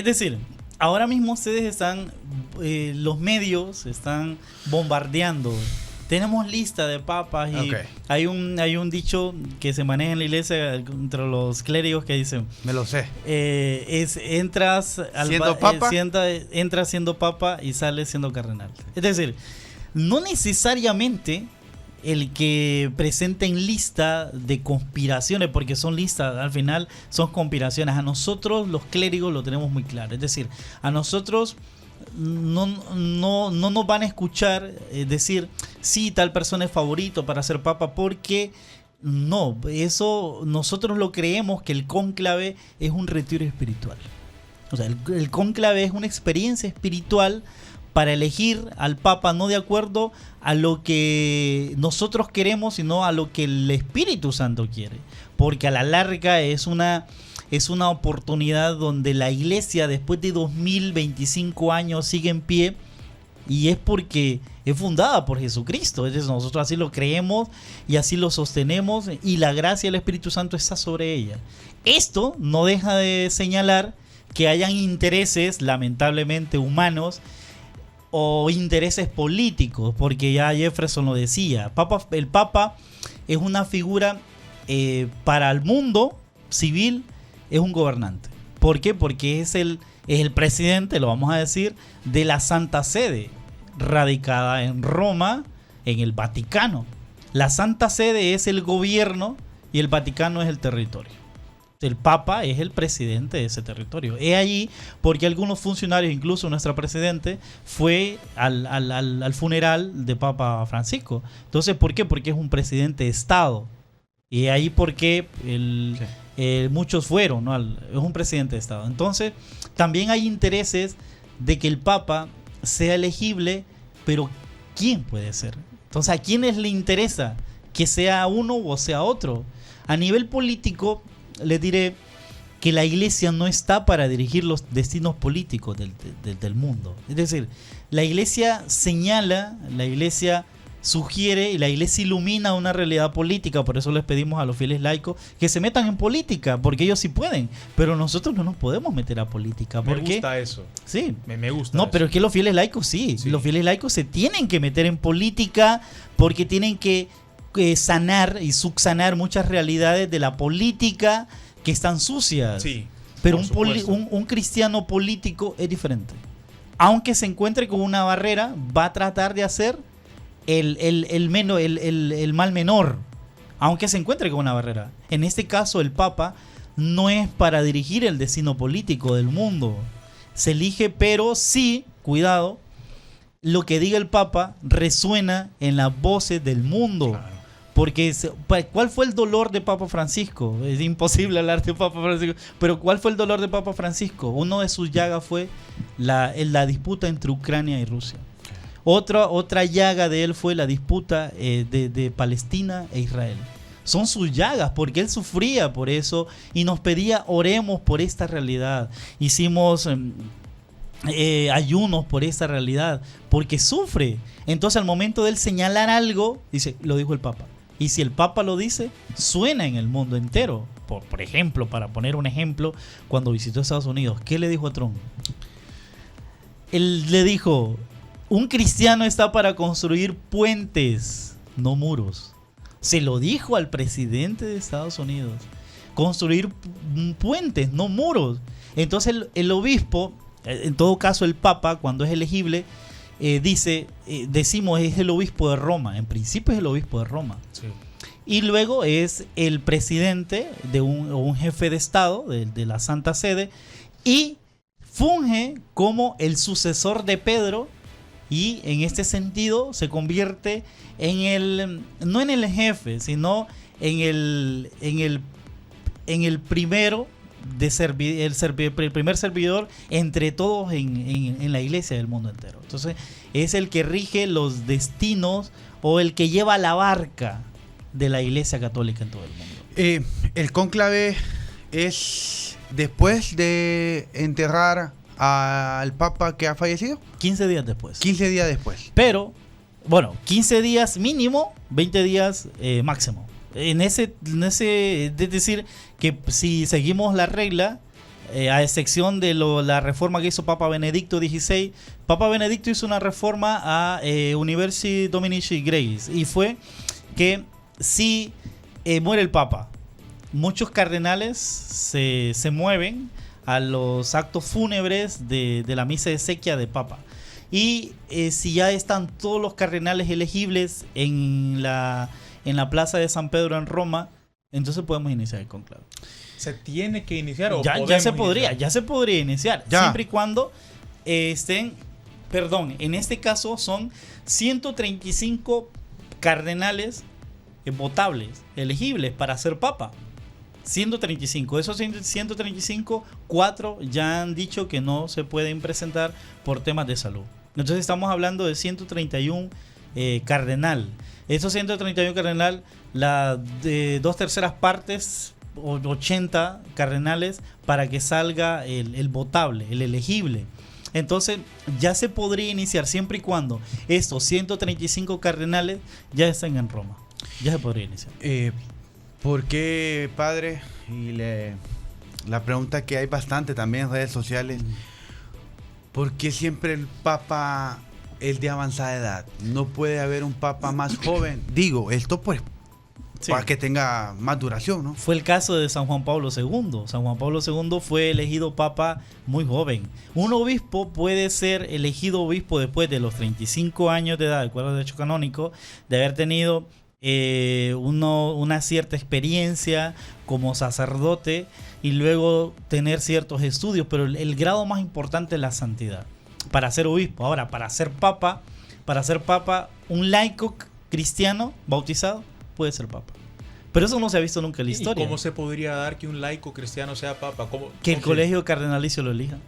decir, ahora mismo ustedes están, los medios están bombardeando. Tenemos lista de papas y hay un dicho que se maneja en la iglesia entre los clérigos que dicen... Me lo sé. Entras siendo papa y sales siendo cardenal. Es decir, no necesariamente el que presenten lista de conspiraciones, porque son listas, al final son conspiraciones. A nosotros los clérigos lo tenemos muy claro. Es decir, a nosotros... No nos van a escuchar decir sí, tal persona es favorito para ser papa, porque no, eso nosotros lo creemos que el cónclave es un retiro espiritual. O sea, el cónclave es una experiencia espiritual para elegir al papa no de acuerdo a lo que nosotros queremos, sino a lo que el Espíritu Santo quiere, porque a la larga es una oportunidad donde la iglesia después de 2025 años sigue en pie, y es porque es fundada por Jesucristo. Es decir, nosotros así lo creemos y así lo sostenemos, y la gracia del Espíritu Santo está sobre ella. Esto no deja de señalar que hayan intereses lamentablemente humanos o intereses políticos, porque ya Jefferson lo decía, el Papa es una figura para el mundo civil, es un gobernante. ¿Por qué? Porque es el presidente, lo vamos a decir, de la Santa Sede, radicada en Roma, en el Vaticano. La Santa Sede es el gobierno y el Vaticano es el territorio. El Papa es el presidente de ese territorio. Es allí porque algunos funcionarios, incluso nuestro presidente, fue al funeral de Papa Francisco. Entonces, ¿por qué? Porque es un presidente de Estado. Y ahí porque muchos fueron, ¿no? Es un presidente de Estado. Entonces, también hay intereses de que el Papa sea elegible, pero ¿quién puede ser? Entonces, ¿a quiénes le interesa que sea uno o sea otro? A nivel político, les diré que la iglesia no está para dirigir los destinos políticos del mundo. Es decir, la iglesia señala, la iglesia sugiere y la iglesia ilumina una realidad política. Por eso les pedimos a los fieles laicos que se metan en política, porque ellos sí pueden, pero nosotros no nos podemos meter a política. Me gusta eso. Sí. Me gusta no, eso. pero es que los fieles laicos sí. Los fieles laicos se tienen que meter en política porque tienen que sanar y subsanar muchas realidades de la política que están sucias. Sí, pero un cristiano político es diferente. Aunque se encuentre con una barrera, va a tratar de hacer el mal menor, aunque se encuentre con una barrera. En este caso, el Papa no es para dirigir el destino político del mundo. Se elige, pero sí, cuidado, lo que diga el Papa resuena en las voces del mundo. Claro. Porque, ¿cuál fue el dolor de Papa Francisco? Es imposible hablar de Papa Francisco, pero ¿cuál fue el dolor de Papa Francisco? Uno de sus llagas fue la disputa entre Ucrania y Rusia. Otra llaga de él fue la disputa de Palestina e Israel. Son sus llagas, porque él sufría por eso y nos pedía oremos por esta realidad. Hicimos ayunos por esta realidad, porque sufre. Entonces, al momento de él señalar algo, dice, lo dijo el Papa. Y si el Papa lo dice, suena en el mundo entero. Por ejemplo, para poner un ejemplo, cuando visitó Estados Unidos, ¿qué le dijo a Trump? Él le dijo: un cristiano está para construir puentes, no muros. Se lo dijo al presidente de Estados Unidos. Construir puentes, no muros. Entonces el obispo, en todo caso el papa, cuando es elegible, decimos es el obispo de Roma. En principio es el obispo de Roma. Sí. Y luego es el presidente de un jefe de Estado de la Santa Sede y funge como el sucesor de Pedro, y en este sentido se convierte no en el jefe, sino en el primero el primer servidor entre todos en la iglesia del mundo entero. Entonces es el que rige los destinos o el que lleva la barca de la iglesia católica en todo el mundo. El cónclave es después de enterrar al papa que ha fallecido. 15 días después. 15 días después. Pero, bueno, 15 días mínimo, 20 días máximo. Es decir, que si seguimos la regla, a excepción de la reforma que hizo Papa Benedicto XVI, Papa Benedicto hizo una reforma a Universi Dominici Gregis, y fue que si muere el Papa, muchos cardenales se mueven a los actos fúnebres de la misa de exequia de Papa. Y si ya están todos los cardenales elegibles en la plaza de San Pedro en Roma, entonces podemos iniciar el conclave. ¿Se tiene que iniciar o ya se podría iniciar, ya. Siempre y cuando estén, en este caso son 135 cardenales votables, elegibles para ser papa. 135. Esos 135, 4 ya han dicho que no se pueden presentar por temas de salud. Entonces estamos hablando de 131 cardenal. Esos 131 cardenal, de 2/3 partes, 80 cardenales, para que salga el votable, el elegible. Entonces ya se podría iniciar siempre y cuando estos 135 cardenales ya estén en Roma. Ya se podría iniciar. ¿Por qué, padre? Y la pregunta que hay bastante también en redes sociales, ¿por qué siempre el papa es de avanzada edad? ¿No puede haber un papa más joven? Digo, esto pues para que tenga más duración, ¿no? Fue el caso de San Juan Pablo II. San Juan Pablo II fue elegido papa muy joven. Un obispo puede ser elegido obispo después de los 35 años de edad, de acuerdo al derecho canónico, de haber tenido una cierta experiencia como sacerdote y luego tener ciertos estudios, pero el grado más importante es la santidad para ser obispo. Ahora, para ser papa, un laico cristiano bautizado puede ser papa, pero eso no se ha visto nunca en la historia. ¿Y cómo se podría dar que un laico cristiano sea papa? Que el colegio cardenalicio lo elija.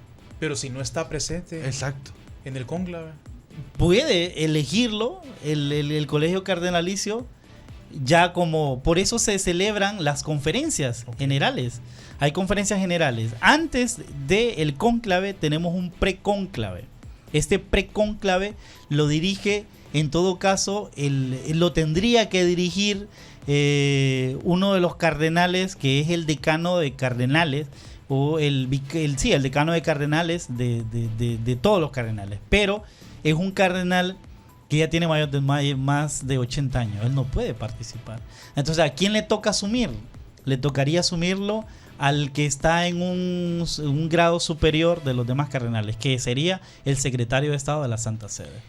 Pero si no está presente. Exacto. En el cónclave. Puede elegirlo el colegio cardenalicio. Ya como por eso se celebran las conferencias generales. Hay conferencias generales. Antes del cónclave tenemos un precónclave. Este precónclave lo dirige, en todo caso, lo tendría que dirigir uno de los cardenales, que es el decano de cardenales, o el decano de cardenales de todos los cardenales. Pero es un cardenal que ya tiene más de 80 años. Él no puede participar. Entonces, ¿a quién le toca asumir? Le tocaría asumirlo al que está en un grado superior de los demás cardenales, que sería el secretario de Estado de la Santa Sede.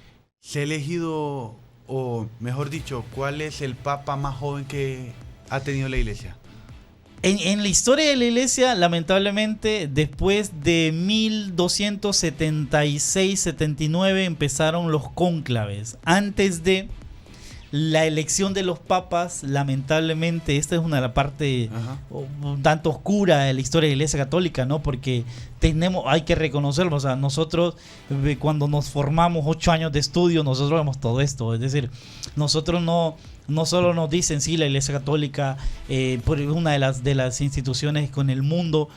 ¿Se ha elegido, o mejor dicho, cuál es el papa más joven que ha tenido la iglesia? En la historia de la iglesia, lamentablemente, después de 1276-79 empezaron los cónclaves. Antes de la elección de los papas, lamentablemente, esta es una parte un tanto oscura de la historia de la iglesia católica, ¿no? Porque hay que reconocerlo. O sea, nosotros, cuando nos formamos 8 años de estudio, nosotros vemos todo esto. Es decir, nosotros no solo nos dicen, sí, la Iglesia Católica es una de las instituciones con el mundo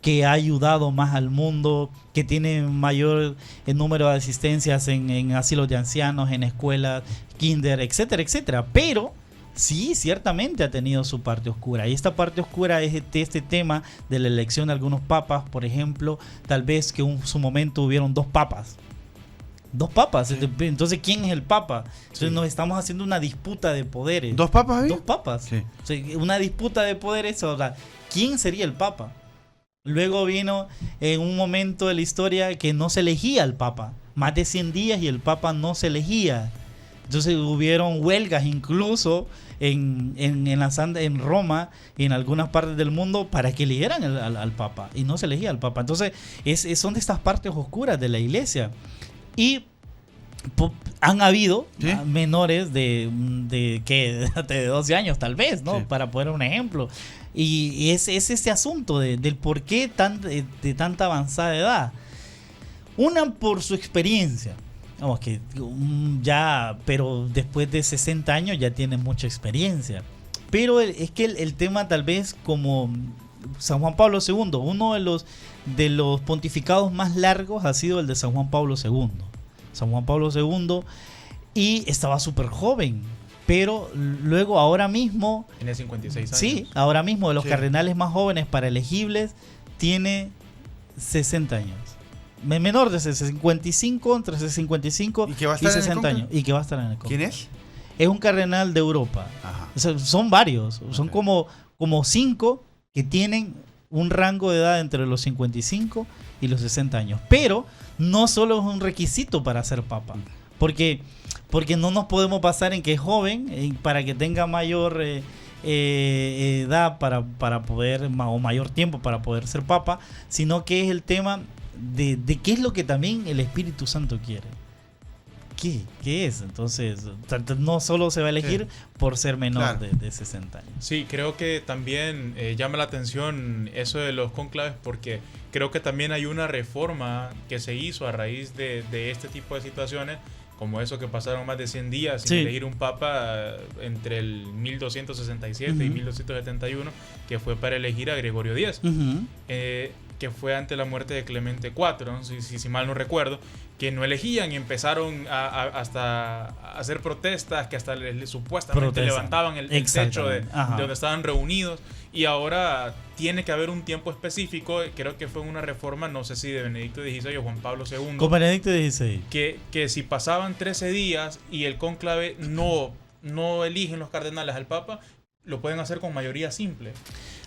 que ha ayudado más al mundo, que tiene mayor número de asistencias en asilos de ancianos, en escuelas, kinder, etcétera, etcétera. Pero sí, ciertamente ha tenido su parte oscura. Y esta parte oscura es este tema de la elección de algunos papas. Por ejemplo, tal vez que en su momento hubieron 2 papas. 2 papas. Entonces, ¿quién es el papa? Entonces nos estamos haciendo una disputa de poderes. ¿2 papas había? 2 papas. Sí. O sea, una disputa de poderes. O sea, ¿quién sería el papa? Luego vino en un momento de la historia que no se elegía al papa. Más de 100 días y el papa no se elegía. Entonces hubieron huelgas incluso en Roma y en algunas partes del mundo para que eligieran al papa. Y no se elegía al papa. Entonces son de estas partes oscuras de la iglesia. Y han habido, ¿sí?, menores de 12 años tal vez, ¿no? Sí. Para poner un ejemplo. Y es ese asunto del por qué de tanta avanzada edad. Una, por su experiencia. Vamos, que pero después de 60 años ya tiene mucha experiencia. Pero es que el tema, tal vez, como San Juan Pablo II, uno de los pontificados más largos ha sido el de San Juan Pablo II. San Juan Pablo II, y estaba súper joven. Pero luego, ahora mismo, tiene 56 años. Sí, ahora mismo de los cardenales más jóvenes para elegibles tiene 60 años. Menor de 55, entre 55 y 60 años. Y que va a estar en el ¿Quién es? Es un cardenal de Europa. O sea, son varios. Son como 5 que tienen un rango de edad entre los 55 y los 60 años. Pero no solo es un requisito para ser papa. Porque no nos podemos basar en que es joven para que tenga mayor edad para poder, o mayor tiempo para poder ser papa, sino que es el tema de qué es lo que también el Espíritu Santo quiere. ¿Qué es? Entonces, no solo se va a elegir por ser menor de 60 años. Sí, creo que también llama la atención eso de los cónclaves, porque creo que también hay una reforma que se hizo a raíz de este tipo de situaciones, como eso que pasaron más de 100 días sin elegir un papa entre el 1267 y 1271, que fue para elegir a Gregorio X. Que fue ante la muerte de Clemente IV, ¿no? si mal no recuerdo, que no elegían y empezaron hasta a hacer protestas, que hasta supuestamente levantaban el techo de donde estaban reunidos, y ahora tiene que haber un tiempo específico. Creo que fue una reforma, no sé si de Benedicto XVI o Juan Pablo II. Con Benedicto XVI. Que si pasaban 13 días y el cónclave no eligen los cardenales al papa, lo pueden hacer con mayoría simple.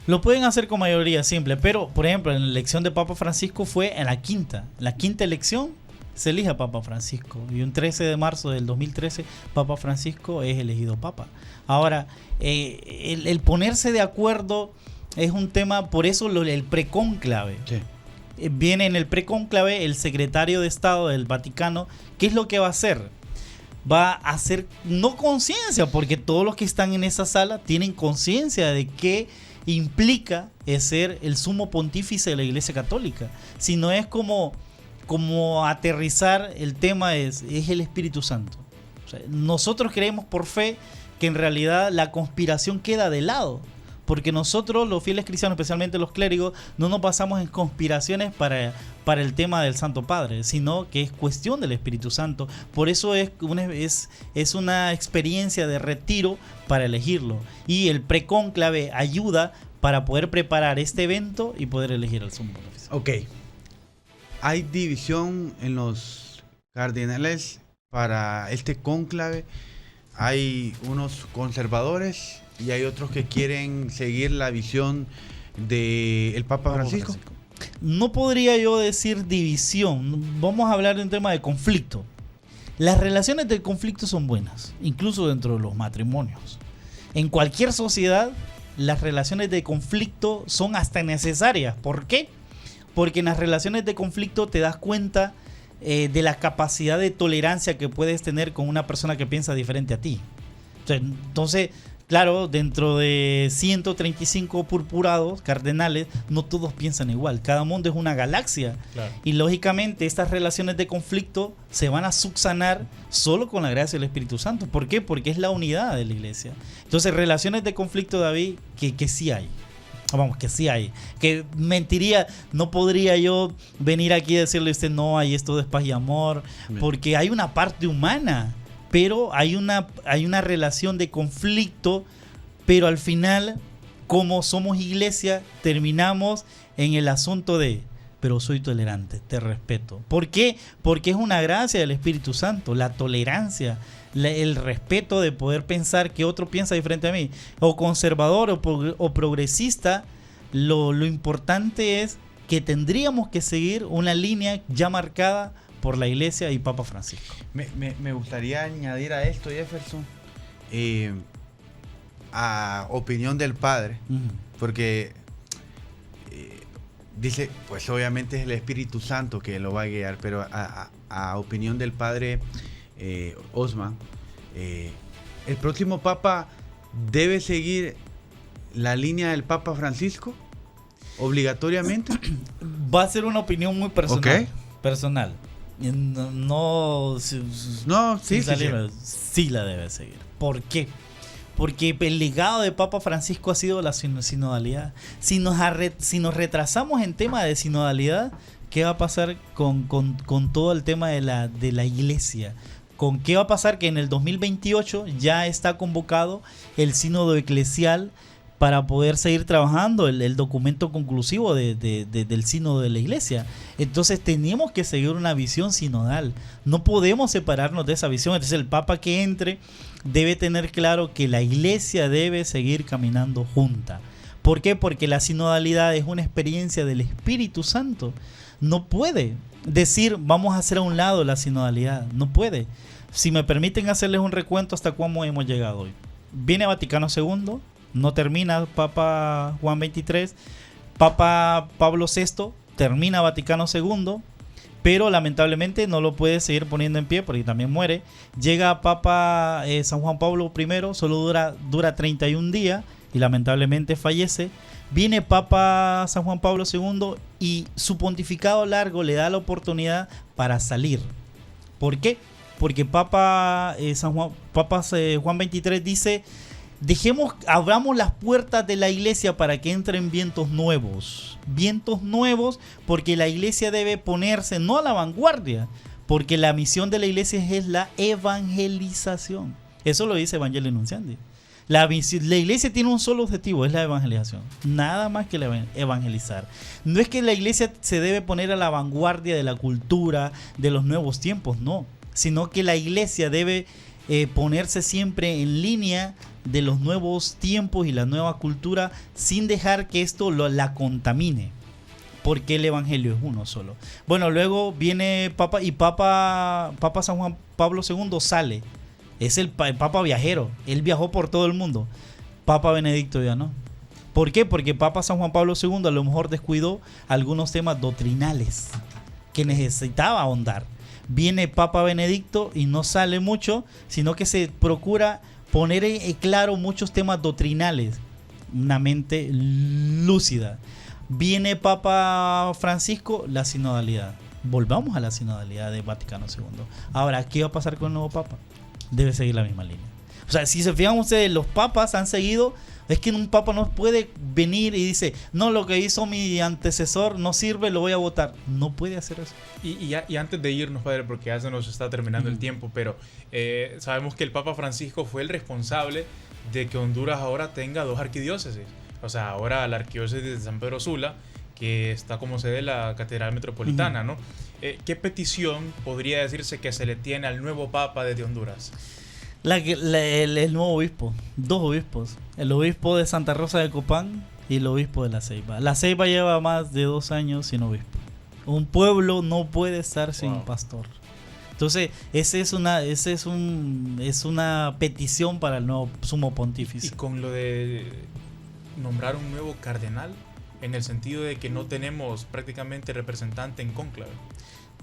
Lo pueden hacer con mayoría simple, pero, por ejemplo, en la elección de Papa Francisco fue en la quinta elección, se elige a Papa Francisco. Y un 13 de marzo del 2013, Papa Francisco es elegido papa. Ahora, el ponerse de acuerdo es un tema, por eso el precónclave. Sí. Viene en el precónclave el secretario de Estado del Vaticano. ¿Qué es lo que va a hacer? Va a hacer, no conciencia, porque todos los que están en esa sala tienen conciencia de que implica ser el sumo pontífice de la Iglesia Católica, sino es como aterrizar el tema es el Espíritu Santo. O sea, nosotros creemos por fe que en realidad la conspiración queda de lado, porque nosotros, los fieles cristianos, especialmente los clérigos, no nos basamos en conspiraciones para el tema del Santo Padre, sino que es cuestión del Espíritu Santo. Por eso es una experiencia de retiro para elegirlo. Y el precónclave ayuda para poder preparar este evento y poder elegir al sumo pontífice. Ok. Hay división en los cardenales para este cónclave. Hay unos conservadores y hay otros que quieren seguir la visión del Papa Francisco. No podría yo decir división. Vamos a hablar de un tema de conflicto. Las relaciones de conflicto son buenas, incluso dentro de los matrimonios. En cualquier sociedad, las relaciones de conflicto son hasta necesarias. ¿Por qué? Porque en las relaciones de conflicto te das cuenta de la capacidad de tolerancia que puedes tener con una persona que piensa diferente a ti. Entonces, claro, dentro de 135 purpurados cardenales, no todos piensan igual. Cada mundo es una galaxia. Claro. Y lógicamente estas relaciones de conflicto se van a subsanar solo con la gracia del Espíritu Santo. ¿Por qué? Porque es la unidad de la iglesia. Entonces, relaciones de conflicto, David, que sí hay. Vamos, que sí hay. Que mentiría, no podría yo venir aquí a decirle a usted, no, hay esto de paz y amor, porque hay una parte humana, pero hay una relación de conflicto, pero al final, como somos iglesia, terminamos en el asunto de pero soy tolerante, te respeto. ¿Por qué? Porque es una gracia del Espíritu Santo, la tolerancia, el respeto de poder pensar que otro piensa diferente a mí. O conservador o progresista, lo importante es que tendríamos que seguir una línea ya marcada por la Iglesia y Papa Francisco. Me gustaría añadir a esto, Jefferson, a opinión del Padre, porque dice, pues obviamente es el Espíritu Santo que lo va a guiar, pero a opinión del Padre Osman, el próximo Papa debe seguir la línea del Papa Francisco obligatoriamente. Va a ser una opinión muy personal. Okay. Personal. Sí la debe seguir. ¿Por qué? Porque el legado de Papa Francisco ha sido la sinodalidad. Si nos retrasamos en tema de sinodalidad, ¿qué va a pasar con todo el tema de la iglesia? ¿Con qué va a pasar? Que en el 2028 ya está convocado el sínodo eclesial para poder seguir trabajando el documento conclusivo del sínodo de la iglesia. Entonces tenemos que seguir una visión sinodal. No podemos separarnos de esa visión. Entonces el Papa que entre debe tener claro que la iglesia debe seguir caminando junta. ¿Por qué? Porque la sinodalidad es una experiencia del Espíritu Santo. No puede decir vamos a hacer a un lado la sinodalidad. No puede. Si me permiten hacerles un recuento hasta cómo hemos llegado hoy. Viene Vaticano II. No termina Papa Juan XXIII, Papa Pablo VI termina Vaticano II, pero lamentablemente no lo puede seguir poniendo en pie porque también muere. Llega Papa San Juan Pablo I, solo dura 31 días y lamentablemente fallece. Viene Papa San Juan Pablo II y su pontificado largo le da la oportunidad para salir. ¿Por qué? Porque Papa Juan XXIII dice: abramos las puertas de la iglesia para que entren vientos nuevos, porque la iglesia debe ponerse no a la vanguardia, porque la misión de la iglesia es la evangelización. Eso lo dice Evangelio Nunciandi. La iglesia tiene un solo objetivo, es la evangelización, nada más que evangelizar. No es que la iglesia se debe poner a la vanguardia de la cultura, de los nuevos tiempos, no, sino que la iglesia debe ponerse siempre en línea de los nuevos tiempos y la nueva cultura, sin dejar que esto la contamine, porque el evangelio es uno solo. Bueno, luego viene Papa San Juan Pablo II sale, es el Papa viajero, él viajó por todo el mundo. Papa Benedicto ya no. ¿Por qué? Porque Papa San Juan Pablo II a lo mejor descuidó algunos temas doctrinales que necesitaba ahondar. Viene Papa Benedicto y no sale mucho, sino que se procura poner en claro muchos temas doctrinales, una mente lúcida. Viene Papa Francisco, la sinodalidad. Volvamos a la sinodalidad de Vaticano II. Ahora, ¿qué va a pasar con el nuevo Papa? Debe seguir la misma línea. O sea, si se fijan ustedes, los papas han seguido. Es que un papa no puede venir y dice, no, lo que hizo mi antecesor no sirve, lo voy a votar. No puede hacer eso. Y antes de irnos, padre, porque ya se nos está terminando el tiempo, pero sabemos que el Papa Francisco fue el responsable de que Honduras ahora tenga 2 arquidiócesis. O sea, ahora la arquidiócesis de San Pedro Sula, que está como sede de la Catedral Metropolitana, ¿no? ¿Qué petición podría decirse que se le tiene al nuevo Papa desde Honduras? El nuevo obispo, 2 obispos, el obispo de Santa Rosa de Copán y el obispo de La Ceiba. La Ceiba lleva más de 2 años sin obispo. Un pueblo no puede estar sin pastor. Entonces, esa es una petición para el nuevo sumo pontífice. Y con lo de nombrar un nuevo cardenal, en el sentido de que no tenemos prácticamente representante en cónclave.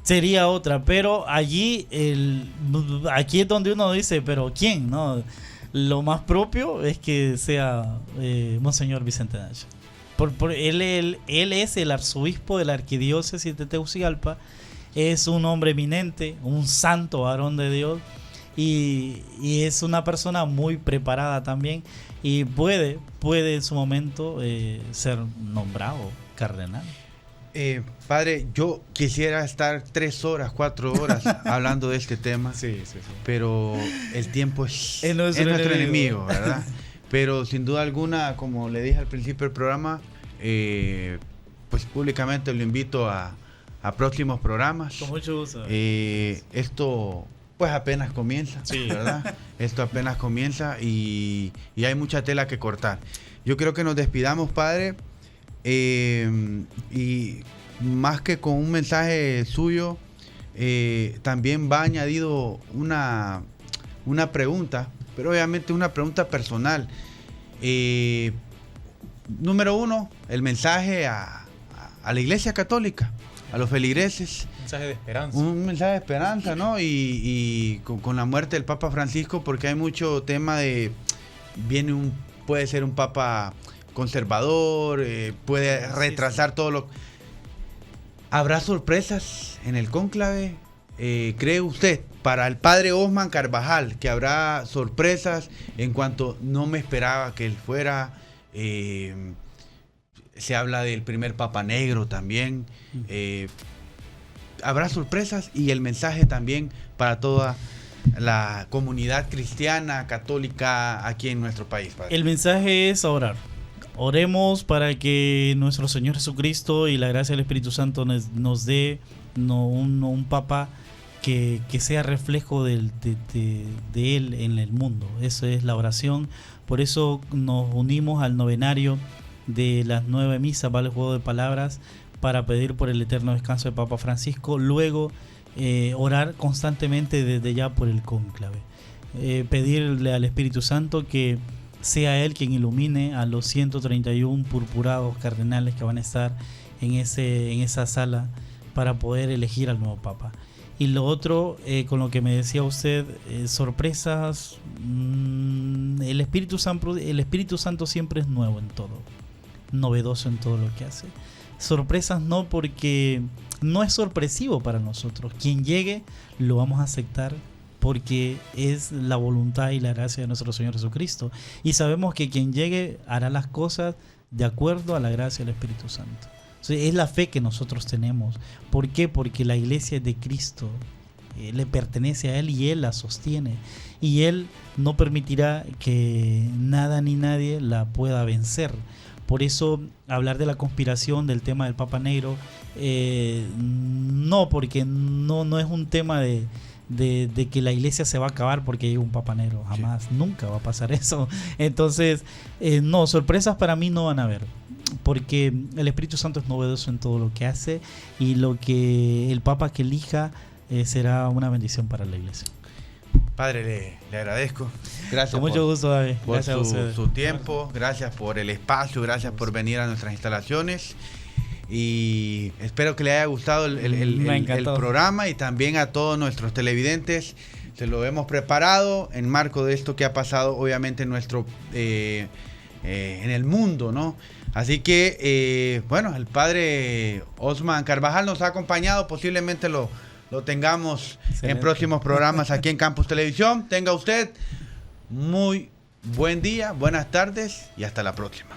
Sería otra, pero aquí es donde uno dice, pero ¿quién? ¿No? Lo más propio es que sea Monseñor Vicente Nacho. Él es el arzobispo de la arquidiócesis de Tegucigalpa, es un hombre eminente, un santo varón de Dios, y es una persona muy preparada también, y puede en su momento ser nombrado cardenal. Padre, yo quisiera estar 3 horas, 4 horas hablando de este tema, sí. Pero el tiempo es nuestro enemigo, ¿verdad? Pero sin duda alguna, como le dije al principio del programa, pues públicamente lo invito a próximos programas. Con mucho gusto. Esto pues apenas comienza, sí, ¿verdad? Esto apenas comienza y hay mucha tela que cortar. Yo creo que nos despidamos, padre, y más que con un mensaje suyo, también va añadido una pregunta, pero obviamente una pregunta personal. Número uno, el mensaje a la Iglesia Católica, a los feligreses. Un mensaje de esperanza. Un mensaje de esperanza, ¿no? Y con la muerte del Papa Francisco, porque hay mucho tema de... puede ser un Papa conservador, puede retrasar todo lo... ¿Habrá sorpresas en el cónclave? ¿Cree usted, para el padre Osman Carvajal, que habrá sorpresas en cuanto no me esperaba que él fuera? Se habla del primer Papa Negro también. Habrá sorpresas y el mensaje también para toda la comunidad cristiana, católica aquí en nuestro país, padre. El mensaje es orar. Oremos para que nuestro Señor Jesucristo y la gracia del Espíritu Santo nos dé un Papa que sea reflejo de Él en el mundo. Eso es la oración. Por eso nos unimos al novenario de las 9 misas, vale el juego de palabras, para pedir por el eterno descanso de Papa Francisco. Luego orar constantemente desde ya por el cónclave. Pedirle al Espíritu Santo que sea Él quien ilumine a los 131 purpurados cardenales que van a estar en esa sala para poder elegir al nuevo Papa. Y lo otro, con lo que me decía usted, sorpresas, el Espíritu Santo siempre es nuevo en todo, novedoso en todo lo que hace. Sorpresas no, porque no es sorpresivo para nosotros. Quien llegue lo vamos a aceptar porque es la voluntad y la gracia de nuestro Señor Jesucristo. Y sabemos que quien llegue hará las cosas de acuerdo a la gracia del Espíritu Santo. Es la fe que nosotros tenemos. ¿Por qué? Porque la iglesia es de Cristo, le pertenece a Él y Él la sostiene. Y Él no permitirá que nada ni nadie la pueda vencer. Por eso hablar de la conspiración del tema del Papa Negro, no, porque no es un tema de que la iglesia se va a acabar porque hay un Papa Negro. Jamás, sí. Nunca va a pasar eso. Entonces, no, sorpresas para mí no van a haber, porque el Espíritu Santo es novedoso en todo lo que hace, y lo que el Papa que elija será una bendición para la iglesia. Padre, le agradezco. Gracias. Con mucho gusto, David. Gracias por su tiempo, gracias por el espacio, gracias por venir a nuestras instalaciones. Y espero que le haya gustado el programa, y también a todos nuestros televidentes. Se lo hemos preparado en marco de esto que ha pasado, obviamente, en el mundo, ¿no? Así que, bueno, el padre Osman Carvajal nos ha acompañado. Posiblemente lo tengamos en próximos programas aquí en Campus Televisión. Tenga usted muy buen día, buenas tardes y hasta la próxima.